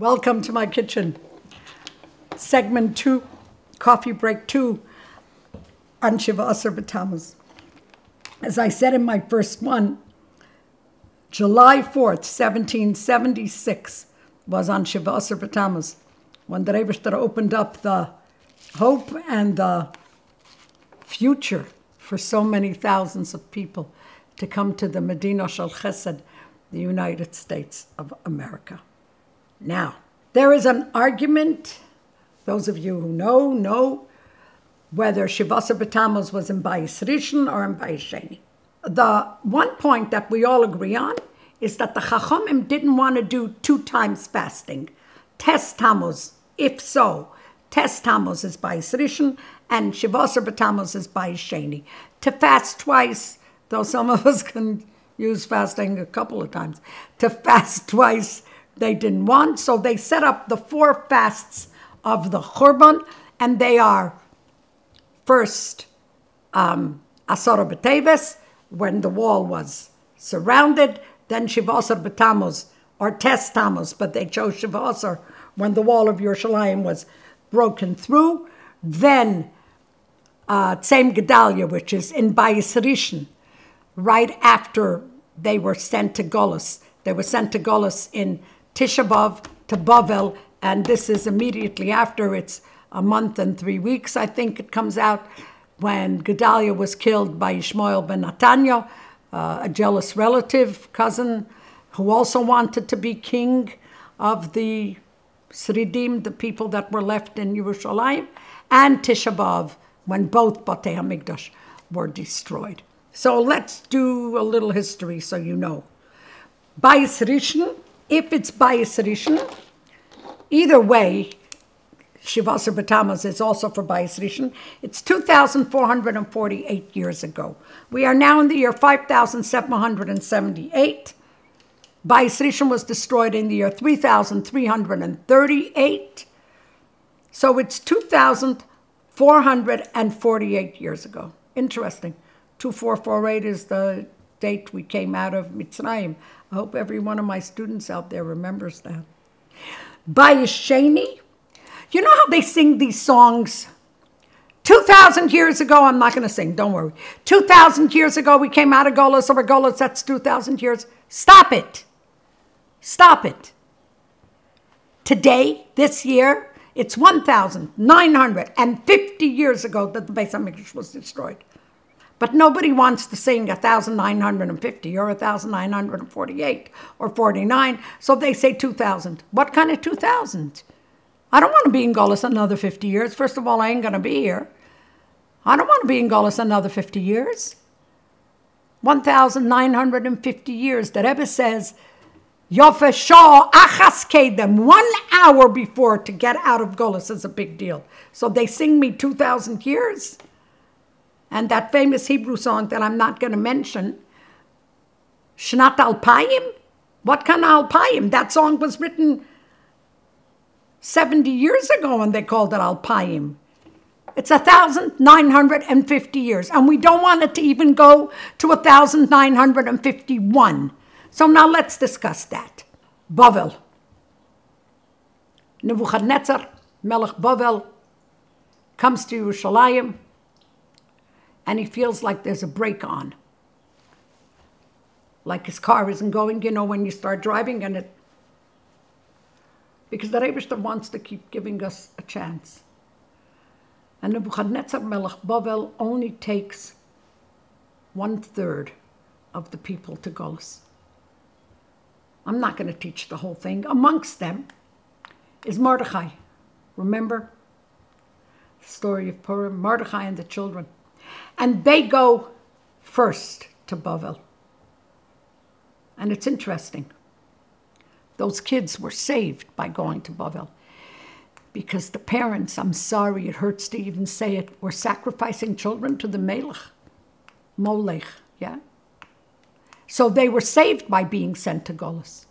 Welcome to my kitchen. Segment 2, coffee break 2 on Shiva Asar B'Tammuz. As I said in my first one, July 4th, 1776 was on Shiva Asar B'Tammuz, when the Rebbe opened up the hope and the future for so many thousands of people to come to the Medina Shel Chesed, the United States of America. Now, there is an argument, those of you who know whether Shiva Asar B'Tammuz was in Bayis Rishon or in Bayis Sheni. The one point that we all agree on is that the Chachamim didn't want to do 2 times fasting. Tes Tammuz, if so, Tes Tammuz is Bayis Rishon and Shiva Asar B'Tammuz is Bayis Sheni. To fast twice, though some of us can use fasting a couple of times, to fast twice they didn't want, so they set up the 4 fasts of the Churban, and they are first Asar B'Tammuz, when the wall was surrounded, then Shiva Asar B'Tammuz, or Tes Tammuz, but they chose Shiva Asar when the wall of Yerushalayim was broken through, then Tzem Gedalia, which is in Bayis Rishon, right after they were sent to Golus. They were sent to Golus in Tisha B'Av to Bavel, and this is immediately after. It's a month and 3 weeks, I think it comes out, when Gedalia was killed by Yishmael ben Netanya, a jealous relative, cousin, who also wanted to be king of the Sridim, the people that were left in Yerushalayim, and Tisha B'Av, when both Batei HaMikdash were destroyed. So let's do a little history so you know. Bayis Rishon, if it's Bayis Rishon, either way, Shiva Asar B'Tammuz is also for Bayis Rishon. It's 2,448 years ago. We are now in the year 5,778. Bayis Rishon was destroyed in the year 3,338. So it's 2,448 years ago. Interesting. 2448 is the date we came out of Mitzrayim. I hope every one of my students out there remembers that. Bayis Sheni, you know how they sing these songs? 2,000 years ago, I'm not going to sing, don't worry. 2,000 years ago, we came out of Golus, over Golus, that's 2,000 years. Stop it. Stop it. Today, this year, it's 1,950 years ago that the Beis HaMikdash was destroyed. But nobody wants to sing 1,950 or 1,948 or 49, so they say 2,000. What kind of 2,000? I don't want to be in Golus another 50 years. First of all, I ain't going to be here. I don't want to be in Golus another 50 years. 1,950 years. The Rebbe says, Yofe Shah Achas Kedem, 1 hour before to get out of Golus is a big deal. So they sing me 2,000 years. And that famous Hebrew song that I'm not going to mention, Shnat Alpayim? What kind of Alpayim? That song was written 70 years ago and they called it Alpayim. It's 1,950 years. And we don't want it to even go to 1,951. So now let's discuss that. Bavel. Nebuchadnezzar, Melech Bavel, comes to Yerushalayim, and he feels like there's a brake on. Like his car isn't going, you know, when you start driving and it... Because the Rebbe wants to keep giving us a chance. And Nebuchadnezzar Melech Bavel only takes 1/3 of the people to Golus. I'm not going to teach the whole thing. Amongst them is Mordechai. Remember the story of Purim? Mordechai and the children. And they go first to Bavel. And it's interesting. Those kids were saved by going to Bavel. Because the parents, I'm sorry, it hurts to even say it, were sacrificing children to the Molech, yeah? So they were saved by being sent to Golus.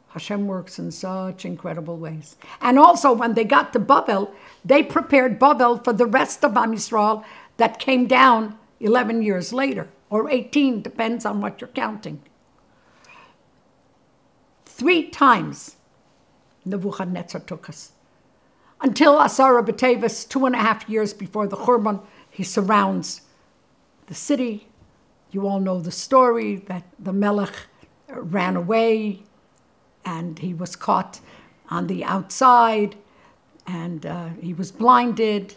Hashem works in such incredible ways. And also, when they got to Bavel, they prepared Bavel for the rest of Am Yisrael that came down 11 years later, or 18, depends on what you're counting. 3 times Nebuchadnezzar took us. Until Asar B'Tammuz, 2.5 years before the Churban, he surrounds the city. You all know the story that the Melech ran away and he was caught on the outside and he was blinded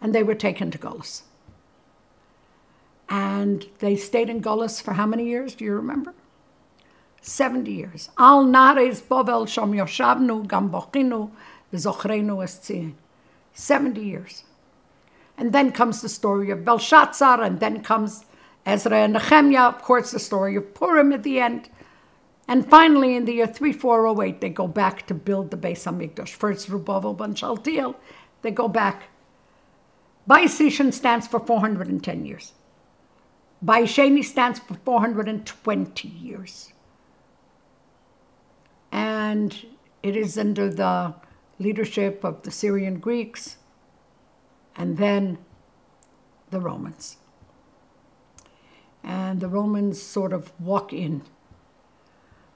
and they were taken to Golus. And they stayed in Golus for how many years? Do you remember? 70 years. Al nares bovel shom yoshavnu gam bochinu v'zochrenu es tzion. 70 years. And then comes the story of Belshazzar, and then comes Ezra and Nehemiah, of course, the story of Purim at the end. And finally, in the year 3408, they go back to build the Beis HaMikdash. First, Zerubbabel ben Shaltiel, they go back. Bayis Rishon stands for 410 years. Bayis Sheni stands for 420 years. And it is under the leadership of the Syrian Greeks and then the Romans. And the Romans sort of walk in.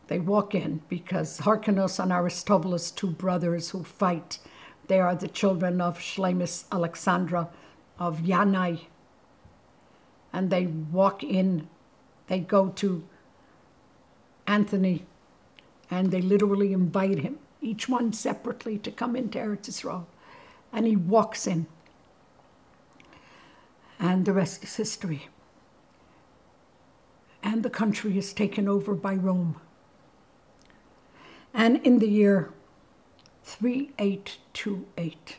They walk in because Hyrcanus and Aristobulus, two brothers who fight, they are the children of Shlemis Alexandra of Yanai. And they walk in, they go to Anthony, and they literally invite him, each one separately, to come into Eretz Yisrael. And he walks in. And the rest is history. And the country is taken over by Rome. And in the year 3828,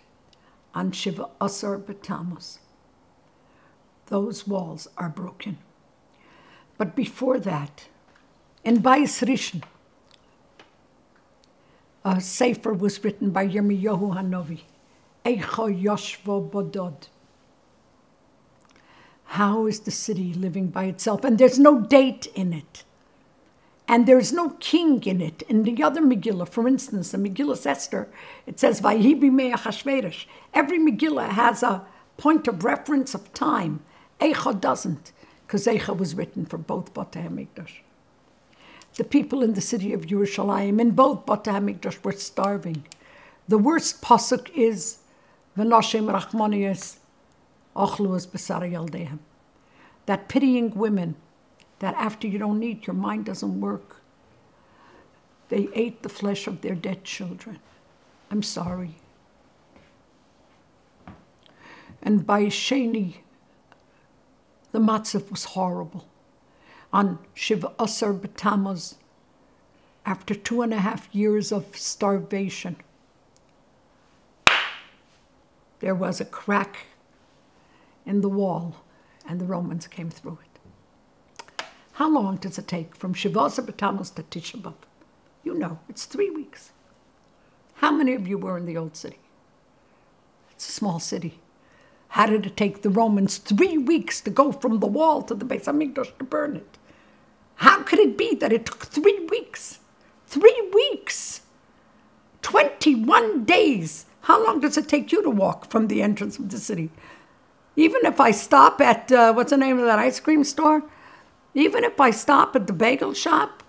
on Shiva Asar B'Tammuz, those walls are broken. But before that, in Bayis Rishon, a sefer was written by Yirmiyahu Hanavi, Eicha Yoshvo Bodod. How is the city living by itself? And there's no date in it. And there's no king in it. In the other Megillah, for instance, in Megillah Esther, it says, Vayhi b'mei Achashverosh. Every Megillah has a point of reference of time. Eicha doesn't, because Eicha was written for both Batei HaMikdash. The people in the city of Yerushalayim, in both Batei HaMikdash, were starving. The worst pasuk is, V'noshim rachmanias ochlu es b'sar yaldehem. That pitying women, that after you don't eat, your mind doesn't work. They ate the flesh of their dead children. I'm sorry. And by Sheni, the matzah was horrible. On Shiva Asar B'Tammuz, after 2.5 years of starvation, there was a crack in the wall, and the Romans came through it. How long does it take from Shiva Asar B'Tammuz to Tisha B'Av? You know, it's 3 weeks. How many of you were in the old city? It's a small city. How did it take the Romans 3 weeks to go from the wall to the Beis HaMikdash to burn it? How could it be that it took 3 weeks? 3 weeks! 21 days! How long does it take you to walk from the entrance of the city? Even if I stop at, what's the name of that ice cream store? Even if I stop at the bagel shop,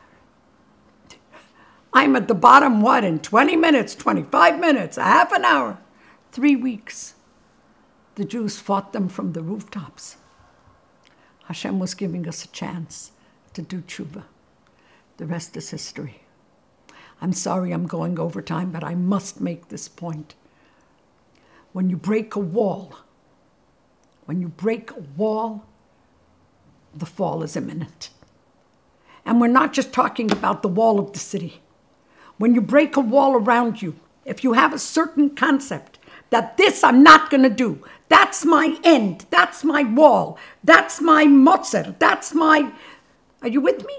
I'm at the bottom, what, in 20 minutes, 25 minutes, a half an hour. 3 weeks. The Jews fought them from the rooftops. Hashem was giving us a chance to do tshuva. The rest is history. I'm sorry I'm going over time, but I must make this point. When you break a wall, the fall is imminent. And we're not just talking about the wall of the city. When you break a wall around you, if you have a certain concept that this I'm not going to do, that's my end, that's my wall, that's my motzer, that's my... Are you with me?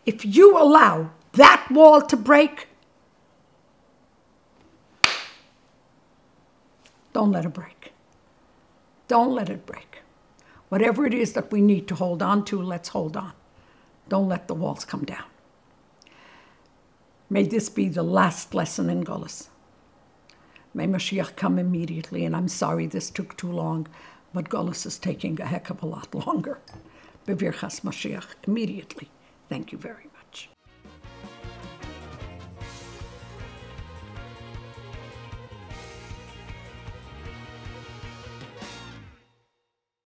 If you allow that wall to break, don't let it break. Don't let it break. Whatever it is that we need to hold on to, let's hold on. Don't let the walls come down. May this be the last lesson in Golus. May Mashiach come immediately, and I'm sorry this took too long, but Golus is taking a heck of a lot longer. B'virchas Mashiach, immediately. Thank you very much.